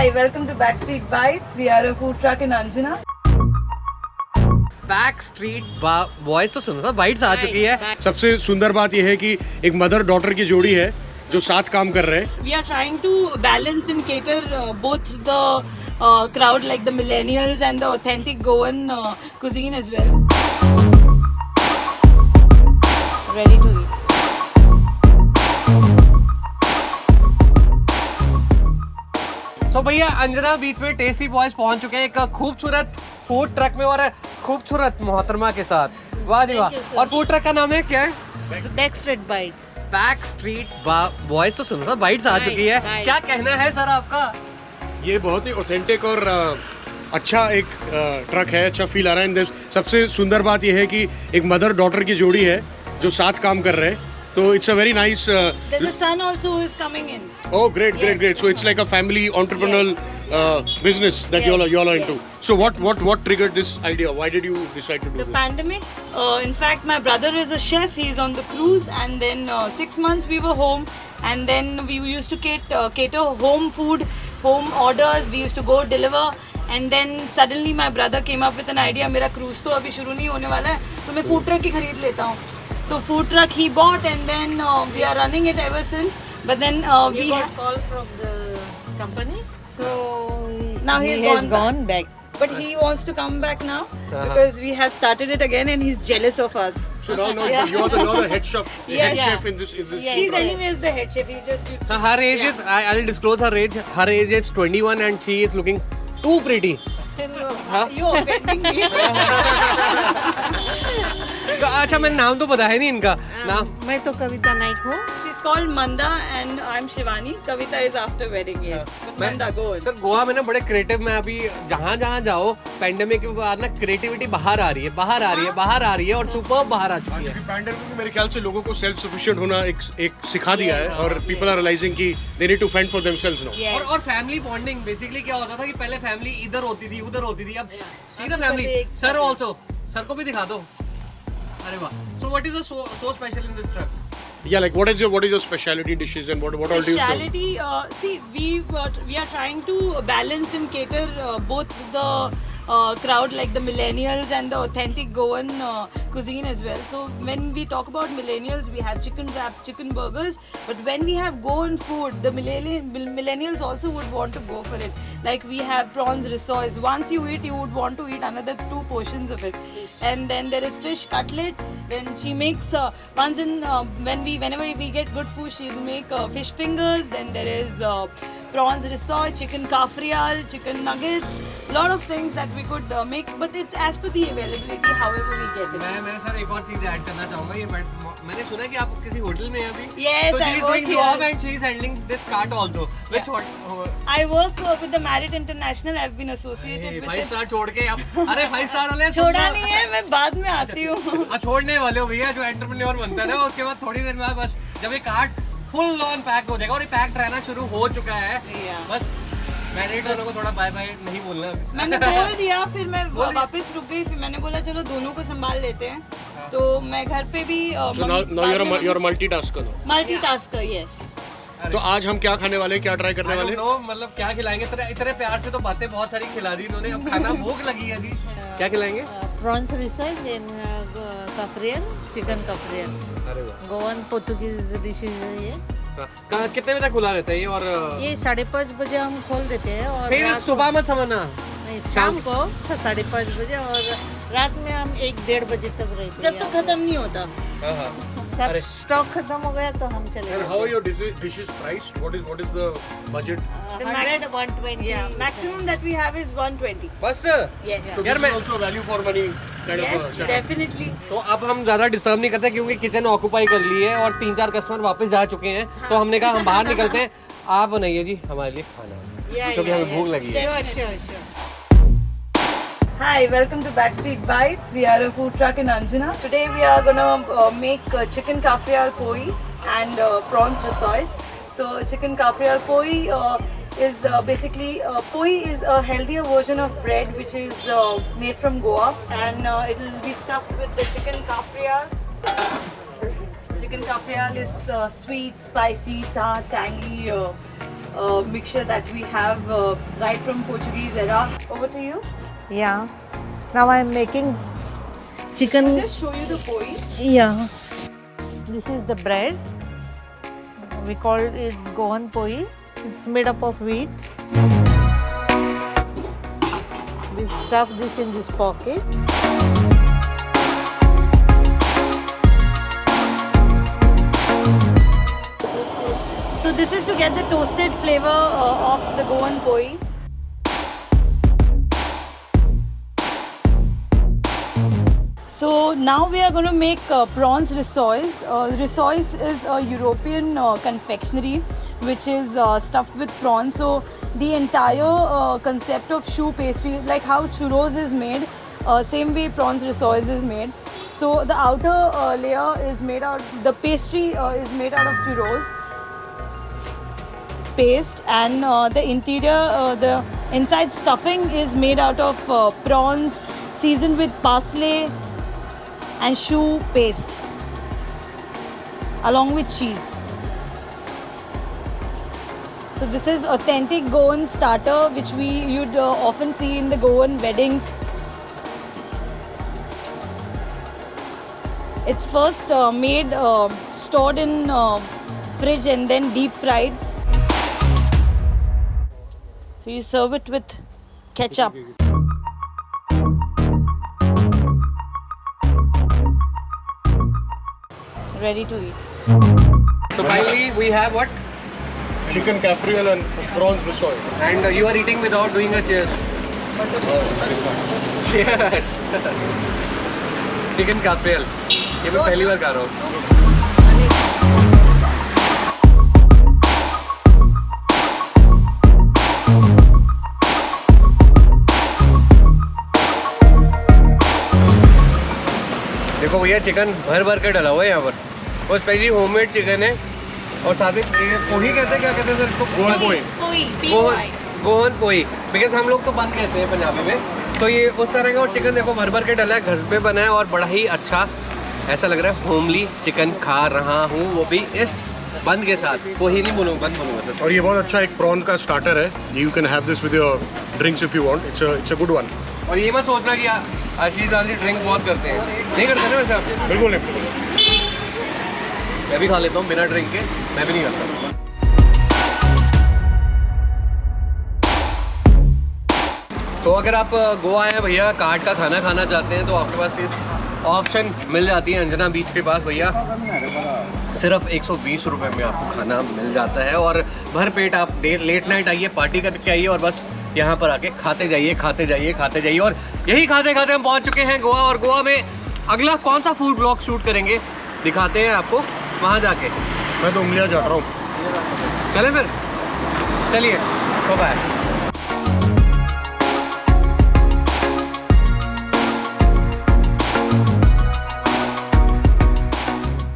Hi, welcome to Backstreet Bites. We are a food truck in Anjuna. Back street voice तो सुनो था, bytes आ चुकी है। सबसे सुंदर बात यह है कि एक मदर डॉटर की जोड़ी है जो साथ काम कर रहे हैं। We are trying to balance and cater both the crowd like the millennials and the authentic Goan cuisine as well. Ready to eat. सो भैया अंजना बीच में टेस्टी बॉयज पहुंच चुके हैं एक खूबसूरत फूड ट्रक में और खूबसूरत मोहतरमा के साथ। वाह जी वाह। और फूड ट्रक का नाम है क्या है? Backstreet Bites. Back street voice तो सुनो था, बाइट्स आ चुकी है। Bites. क्या कहना है सर आपका? ये बहुत ही ऑथेंटिक और अच्छा एक ट्रक है, अच्छा फील आ रहा है। सबसे सुंदर बात यह है कि एक मदर डॉटर की जोड़ी है जो साथ काम कर रहे हैं, तो it's a very nice. There's a son also who is coming in. Oh, great. So it's like a family entrepreneurial business that you all are into. So what triggered this idea? Why did you decide to do The this? pandemic. In fact, my brother is a chef. He's on the cruise, and then 6 months we were home, and then we used to cater home food, home orders. We used to go deliver, and then suddenly my brother came up with an idea. मेरा cruise तो अभी शुरू नहीं होने वाला है, तो मैं food truck ही खरीद लेता हूँ. तो food truck he bought, and then we are running it ever since. But then We got call from the company, so Now he he's has gone gone back. But he wants to come back now because we have started it again, and he's jealous of us. So now Yeah. you're the head chef, Yes. chef in this. She's anyways the head chef. He just used to. So her age is, I'll disclose her age. Her age is 21 and she is looking too pretty. You offending me? तो अच्छा मैंने नाम तो पता है नहीं इनका नाम। मैं तो कविता नाइक हूँ. She's called Manda and I'm Shivani. Kavita is after wedding, yes. But Manda, go on. Sir Goa में ना बड़े क्रिएटिव में अभी जहाँ जाओ पेंडेमिक के बाद ना क्रिएटिविटी बाहर आ रही है और सुपर बाहर आ चुकी है। पैंडेमिक में मेरे ख्याल से लोगों को सेल्फ सफिशिएंट होना एक सिखा दिया है और पीपल आर रियलाइजिंग कि they need to fend for themselves now. Yes. और फैमिली बॉन्डिंग बेसिकली क्या होता था कि पहले फैमिली इधर होती थी उधर होती थी, अब सीधा फैमिली। सर ऑल्सो, सर को भी दिखा दो। अरे वाह। So what is so special in this truck? Yeah, like what is your specialty dishes and what all do you serve? Speciality, see, we are trying to balance and cater both the crowd like the millennials and the authentic Goan cuisine as well. So when we talk about millennials, we have chicken wrap, chicken burgers. But when we have Goan food, the millennials also would want to go for it. Like we have prawns rissoles. Once you eat, you would want to eat another 2 portions of it. And then there is fish cutlet. Then she makes whenever we get good food, she'll make fish fingers. Then there is prawns rissoles, chicken kafrial, chicken nuggets. Lot of things that we could make, but it's as per the availability, however we get it. मैं sir एक और चीज add करना चाहूंगा। ये मैंने सुना है कि आप किसी होटल में हैं अभी। Yes, so I she is work doing here. job and she is handling this cart also. Which I work with the Marriott International. I've been associated with 5 it. Star छोड़ के आप अरे 5 स्टार वाले छोड़ा नहीं है, मैं बाद में आती हूँ. छोड़ने वाले हो भैया। जो एंटरप्रेन्योर बनता है ना उसके बाद थोड़ी देर में बस जब ये कार्ट फुल ऑन पैक हो जाएगा और ये पैक्ड रहना शुरू हो चुका है, बस मैरिड वालों को थोड़ा बाय बाय नहीं बोलना। मैंने बोल दिया, फिर मैं वापस रुक गई, फिर मैंने बोला चलो दोनों को संभाल लेते हैं. तो मैं घर पे भी So now you're a multitasker now. Multitasker, yes. तो आज हम क्या खाने वाले हैं, क्या ट्राई करने वाले हैं? मतलब क्या खिलाएंगे? इतने प्यार से तो बातें बहुत सारी खिला दी इन्होंने, अब खाना भूख लगी है जी। क्या खिलाएंगे? Prawns rissoles and kafriel, chicken kafriel. अरे वाह। Goan Portuguese dishes है ये. कितने बजे तक खुला रहता है ये? और ये 5:30 बजे हम खोल देते हैं और फिर रात सुबह मत समझना, नहीं, शाम को 5:30 बजे और रात में हम 1-1:30 बजे तक रहते हैं. जब तक खत्म नहीं होता. सब स्टॉक खत्म हो गया तो हम चले And how are your dishes priced? What is the budget? 100-120. Yeah, maximum that we have is 120. बस। Yes. So यार this मैं is also value for money kind of a Yes, setup. definitely. तो अब हम ज्यादा डिस्टर्ब नहीं करते क्योंकि किचन ऑक्यूपाई कर ली है और 3-4 कस्टमर वापस जा चुके हैं। तो हमने कहा हम बाहर निकलते हैं, आप बनाइए जी हमारे लिए खाना, क्योंकि हमें भूख लगी है। Sure. Hi, welcome to Backstreet Bites. We are a food truck in Anjuna. Today we are gonna make chicken kafrial poi and prawns rissoles. So chicken kafrial poi is basically poi is a healthier version of bread which is made from Goa, and it will be stuffed with the chicken kafrial. Chicken kafrial is sweet, spicy, sour, tangy. mixture that we have right from Portuguese era. Over to you. Yeah. Now I'm making chicken. Just show you the poi. Yeah. This is the bread. We call it Goan poi. It's made up of wheat. We stuff this in this pocket. So this is to get the toasted flavor of the Goan poi. So now we are going to make prawns rissoles. Rissoles is a European confectionery which is stuffed with prawns. So the entire concept of choux pastry, like how churros is made, same way prawns rissoles is made. So the outer layer is made out, the pastry is made out of churros paste, and the interior, the inside stuffing is made out of prawns seasoned with parsley and choux paste along with cheese. So this is authentic Goan starter which you'd often see in the Goan weddings. It's first made, stored in fridge and then deep fried. So you serve it with ketchup. Ready to eat. So finally we have what? Chicken capriole and prawns rissoles. And you are eating without doing a cheers. Cheers. Chicken capriole. ये मैं पहली बार खा रहा हूँ. देखो भैया chicken भर भर के डला हुआ है यहाँ पर, और स्पेशली होममेड चिकन है, और साथ में पोही कहते हैं, क्या कहते हैं सर इसको? गोन पोई. गोहन पोही, बिकॉज हम लोग तो बंद कहते हैं पंजाबी में. तो ये उस तरह का, और चिकन देखो भर भर के डला है, घर पे बना है और बड़ा ही अच्छा ऐसा लग रहा है. होमली चिकन खा रहा हूँ, वो भी इस बंद के साथ. पोही नहीं बोलूँगा, बंद बोलूँगा सर. और ये बहुत अच्छा एक प्रॉन का स्टार्टर है. You can have this with your drinks if you want. It's a good one. और ये मत सोचना कि आशीष लाल जी ड्रिंक बहुत करते हैं, नहीं करते ना वैसे आप? बिल्कुल नहीं, बिल्कुल. मैं भी खा लेता हूँ बिना ड्रिंक के, मैं भी नहीं करता. तो अगर आप गोवा आए भैया, कार्ट का खाना खाना चाहते हैं, तो आपके पास इस ऑप्शन मिल जाती है अंजना बीच के पास भैया. सिर्फ 120 रुपये में आपको खाना मिल जाता है, और भर पेट आप लेट नाइट आइए, पार्टी करके आइए, और बस यहाँ पर आके खाते जाइए, खाते जाइए, खाते जाइए. और यही खाते खाते हम पहुँच चुके हैं गोवा, और गोवा में अगला कौन सा फूड ब्लॉग शूट करेंगे दिखाते हैं आपको वहाँ जाके. मैं तो उंगलियाँ चाट रहा हूँ. चलें फिर, चलिए, बाय.